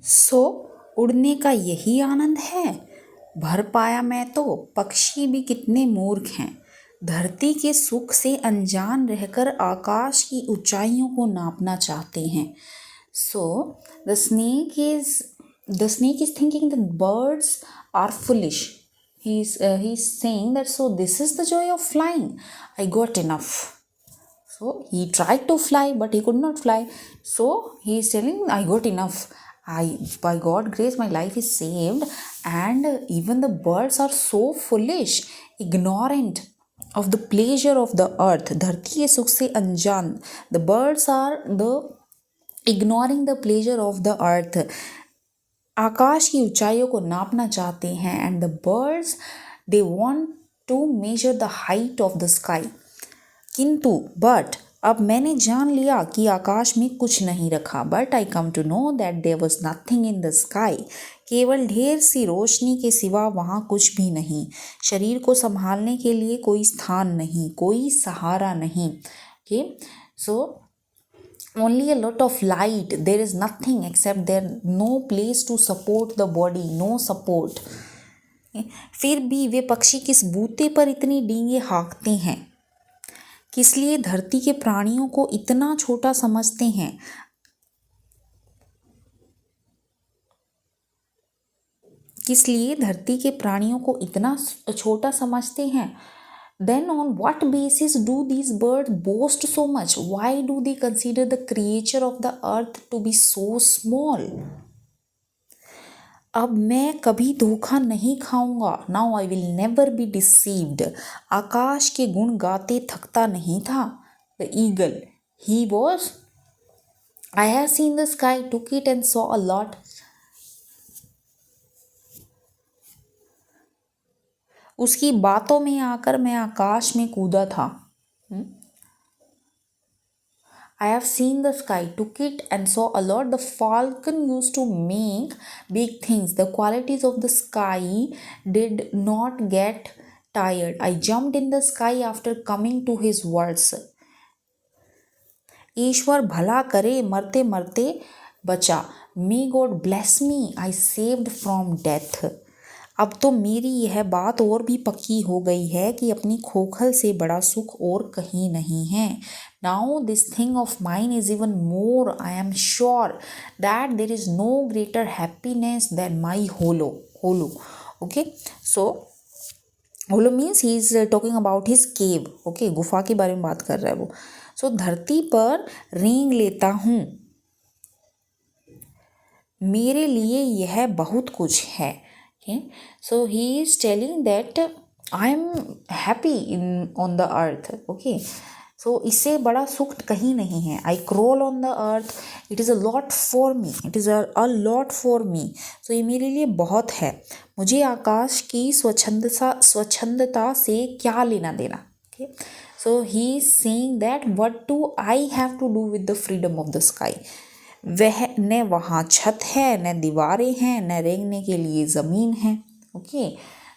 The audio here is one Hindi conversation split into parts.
सो उड़ने का यही आनंद है। भर पाया मैं तो पक्षी भी कितने मूर्ख हैं, धरती के सुख से अनजान रहकर आकाश की ऊंचाइयों को नापना चाहते हैं। So the snake is thinking the birds are foolish. He's saying that, so this is the joy of flying. I got enough. So he tried to fly, but he could not fly. So he is telling, I got enough. By God grace, my life is saved. And even the birds are so foolish, ignorant of the pleasure of the earth. धरती के सुख से अनजान. The birds are the ignoring the pleasure of the earth. आकाश की ऊंचाइयों को नापना चाहते हैं. And the birds they want to measure the height of the sky. किंतु बट अब मैंने जान लिया कि आकाश में कुछ नहीं रखा. But I come to know that there was nothing in the sky. केवल ढेर सी रोशनी के सिवा वहाँ कुछ भी नहीं. शरीर को संभालने के लिए कोई स्थान नहीं, कोई सहारा नहीं. Okay, so only a lot of light, there is nothing except there, no place to support the body, no support. फिर भी वे पक्षी किस बूते पर इतनी डींगे हाँकते हैं, किस लिए धरती के प्राणियों को इतना छोटा समझते हैं. किस लिए धरती के प्राणियों को इतना छोटा समझते हैं. Then on what basis do these birds boast so much? Why do they consider the creature of the earth to be so small? अब मैं कभी धोखा नहीं खाऊंगा. Now I will never be deceived. आकाश के गुण गाते थकता नहीं था. The eagle, he was, I have seen the sky, took it and saw a lot. उसकी बातों में आकर मैं आकाश में कूदा था. I have seen the sky, took it and saw a lot. The falcon used to make big things. The qualities of the sky did not get tired. I jumped in the sky after coming to his words. ईश्वर भला करे, मरते मरते बचा. May God bless me, I saved from death. अब तो मेरी यह बात और भी पक्की हो गई है कि अपनी खोखल से बड़ा सुख और कहीं नहीं है. Now this thing of mine is even more. I am sure that there is no greater happiness than my holo. Okay, so holo means he is talking about his cave. Okay, गुफा के बारे में बात कर रहा है वो. So धरती पर रेंग लेता हूँ, मेरे लिए यह बहुत कुछ है. Okay, so he is telling that I am happy on the earth. Okay, so इससे बड़ा सुख कहीं नहीं है. I crawl on the earth. It is a lot for me. It is a lot for me. So ये मेरे लिए बहुत है. मुझे आकाश की स्वच्छंदता से क्या लेना देना. Okay, so he is saying that what do I have to do with the freedom of the sky. वह न वहाँ छत है, न दीवारें हैं, न रेंगने के लिए ज़मीन है. Okay,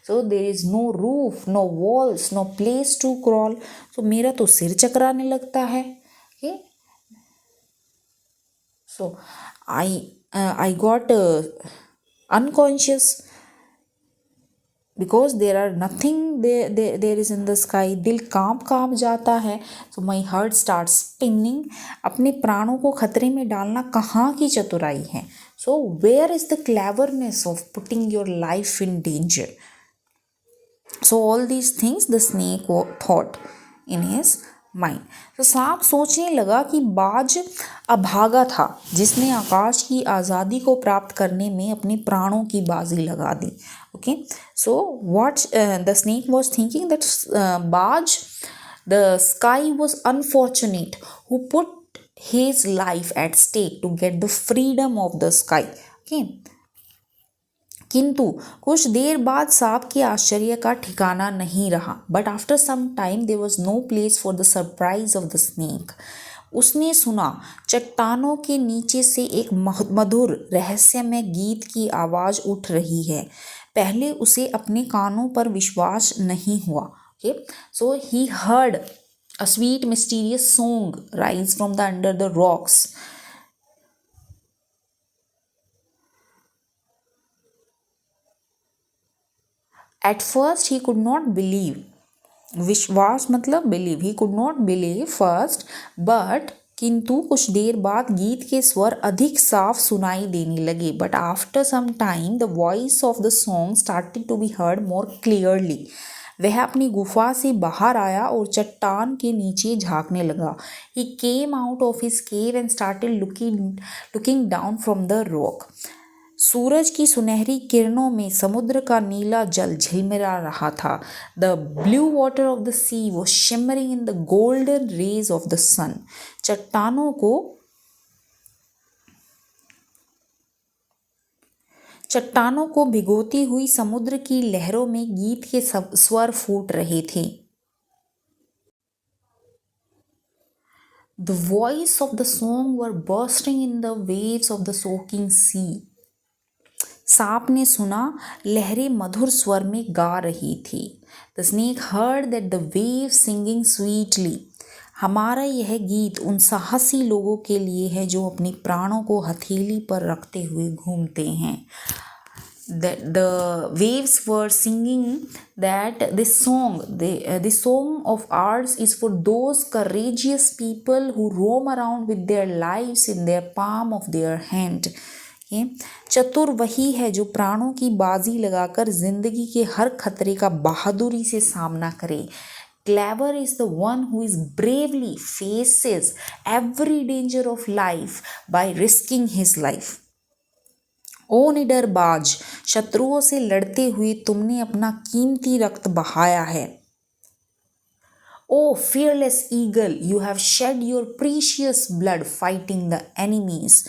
so there is no roof, no walls, no place to crawl. तो मेरा तो सिर चकराने लगता है. Okay, so I got unconscious because there are nothing there is in the sky. दिल काँप जाता है. So my heart start spinning. अपने प्राणों को खतरे में डालना कहाँ की चतुराई है. So where is the cleverness of putting your life in danger. So all these things the snake thought in his mind. तो सांप सोचने लगा कि बाज अभागा था जिसने आकाश की आज़ादी को प्राप्त करने में अपने प्राणों की बाजी लगा दी. Okay, so what the snake was thinking that बाज, the sky was unfortunate who put his life at stake to get the freedom of the sky. Okay, किंतु कुछ देर बाद सांप के आश्चर्य का ठिकाना नहीं रहा. But after some time there was no place for the surprise of the snake. उसने सुना चट्टानों के नीचे से एक मधुर रहस्यमय गीत की आवाज़ उठ रही है. पहले उसे अपने कानों पर विश्वास नहीं हुआ. Okay, so he heard a sweet mysterious song rise from the under the rocks. At first he could not believe. विश्वास मतलब believe. He could not believe first but किंतु कुछ देर बाद गीत के स्वर अधिक साफ सुनाई देने लगे. But after some time the voice of the song started to be heard more clearly. वह अपनी गुफा से बाहर आया और चट्टान के नीचे झांकने लगा. He came out of his cave and started looking down from the rock. सूरज की सुनहरी किरणों में समुद्र का नीला जल झिलमिला रहा था. The blue water of the sea was shimmering in the golden rays of the sun. चट्टानों को भिगोती हुई समुद्र की लहरों में गीत के स्वर फूट रहे थे. The voice of the song were bursting in the waves of the soaking sea. सांप ने सुना, लहरें मधुर स्वर में गा रही थी. The snake heard that the waves singing sweetly. हमारा यह गीत उन साहसी लोगों के लिए है जो अपने प्राणों को हथेली पर रखते हुए घूमते हैं. The waves were singing that this song of ours is for those courageous people who roam around with their lives in their palm of their hand. चतुर वही है जो प्राणों की बाजी लगाकर जिंदगी के हर खतरे का बहादुरी से सामना करे. Clever is the one who is bravely faces every danger of life by risking his life. ओ निडरबाज, शत्रुओं से लड़ते हुए तुमने अपना कीमती रक्त बहाया है. ओ fearless eagle, you have shed your precious blood fighting the enemies.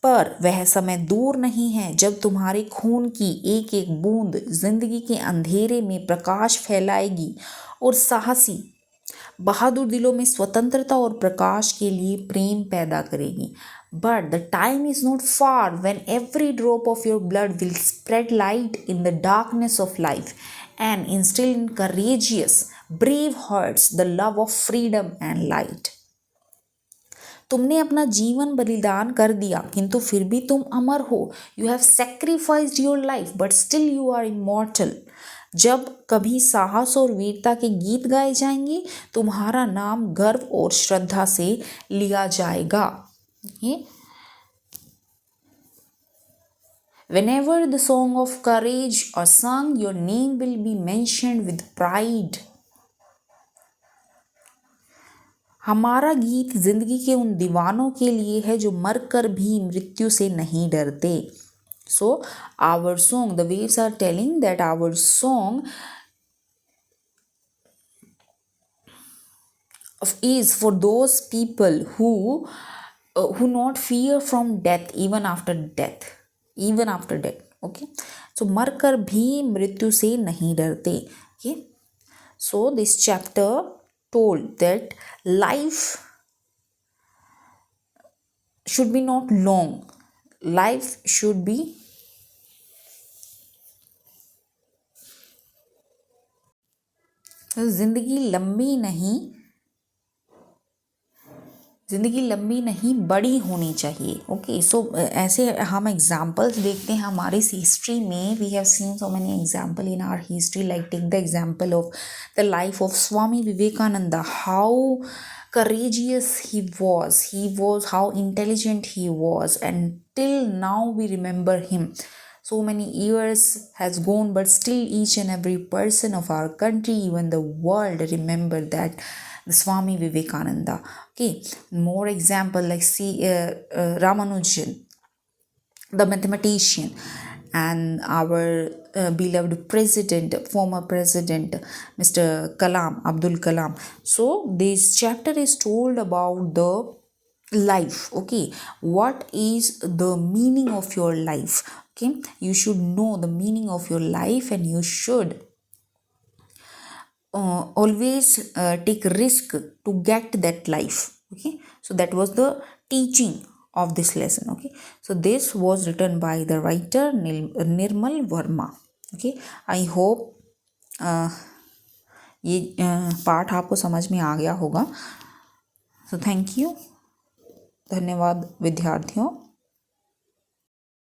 पर वह समय दूर नहीं है जब तुम्हारे खून की एक एक बूंद जिंदगी के अंधेरे में प्रकाश फैलाएगी और साहसी बहादुर दिलों में स्वतंत्रता और प्रकाश के लिए प्रेम पैदा करेगी. But the time is not far when every drop of your blood will spread light in the darkness of life and instill in courageous, brave hearts the love of freedom and light. तुमने अपना जीवन बलिदान कर दिया किंतु फिर भी तुम अमर हो. You have sacrificed your life but still you are immortal. जब कभी साहस और वीरता के गीत गाए जाएंगे तुम्हारा नाम गर्व और श्रद्धा से लिया जाएगा. Whenever the song of courage are sung, your name will be mentioned with pride. हमारा गीत जिंदगी के उन दीवानों के लिए है जो मरकर भी मृत्यु से नहीं डरते. So our song, the waves are telling that our song is for those people who not fear from death even after death. Okay, so मरकर भी मृत्यु से नहीं डरते. Okay, so this chapter told that life should be not long. Life should be ज़िंदगी लंबी नहीं बड़ी होनी चाहिए. ओके, सो ऐसे हम एग्जाम्पल्स देखते हैं हमारी हिस्ट्री में. We have seen so many example in our history. Like take the example of the life of Swami Vivekananda. How courageous he was, how intelligent he was, and till now we remember him. So many years has gone, but still each and every person of our country, even the world, remember that Swami Vivekananda. Okay, more example like Ramanujan, the mathematician, and our beloved president, former president, Mr. Kalam, Abdul Kalam. So this chapter is told about the life. Okay, what is the meaning of your life? Okay, you should know the meaning of your life and you should always take risk to get that life. Okay, so that was the teaching of this lesson. Okay, so this was written by the writer Nirmal Verma. Okay, I hope ये पाठ आपको समझ में आ गया होगा. So thank you. धन्यवाद विद्यार्थियों.